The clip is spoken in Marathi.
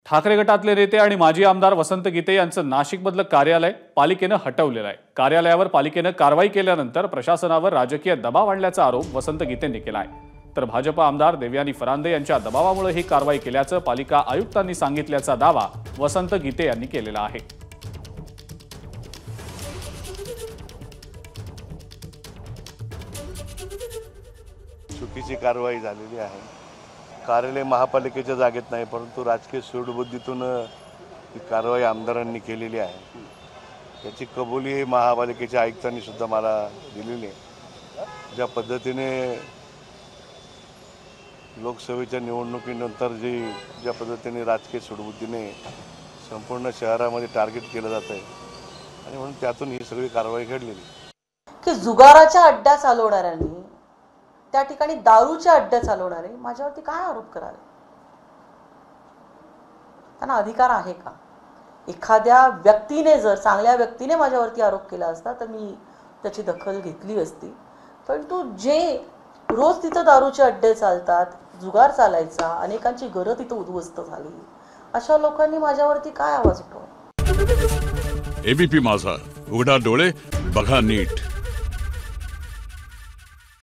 ठाकरे गटातले नेते आणि माजी आमदार वसंत गीते यांचं नाशिकमधलं कार्यालय पालिकेनं हटवलेलं आहे। कार्यालयावर पालिकेनं कारवाई केल्यानंतर प्रशासनावर राजकीय दबाव आणल्याचा आरोप वसंत गीतेंनी केला आहे। तर भाजप आमदार देवयानी फरांदे यांच्या दबावामुळे ही कारवाई केल्याचं पालिका आयुक्तांनी सांगितल्याचा दावा वसंत गीते यांनी केलेला आहे। चुकीची कारवाई झालेली आहे। कार्यालय महापालिकेच्या जागेत नाही, परंतु राजकीय सूडबुद्धीतून ही कारवाई आमदारांनी केलेली आहे। याची कबुली महापालिकेच्या आयुक्तांनी सुद्धा मला दिलेली आहे। ज्या पद्धतीने लोकसभेच्या निवडणुकीनंतर ज्या पद्धतीने राजकीय सूडबुद्धीने संपूर्ण शहरामध्ये टार्गेट केलं जात आहे आणि म्हणून त्यातून ही सगळी कारवाई घडलेली की जुगाराच्या अड्डा चालवणाऱ्यांनी त्या ठिकाणी दारूच्या अड्डा चालवणारे माझ्यावरती काय आरोप करावे? त्यांना अधिकार आहे का? एखाद्या व्यक्तीने जर चांगल्या व्यक्तीने माझ्यावरती आरोप केला असता तर मी त्याची दखल घेतली असती, परंतु जे रोज तिथं दारूचे अड्डे चालतात, जुगार चालायचा, अनेकांची घरं तिथं उद्ध्वस्त झाली, अशा लोकांनी माझ्यावरती काय आवाज उठवला? एबीपी माझा, उघडा डोळे बघा नीट।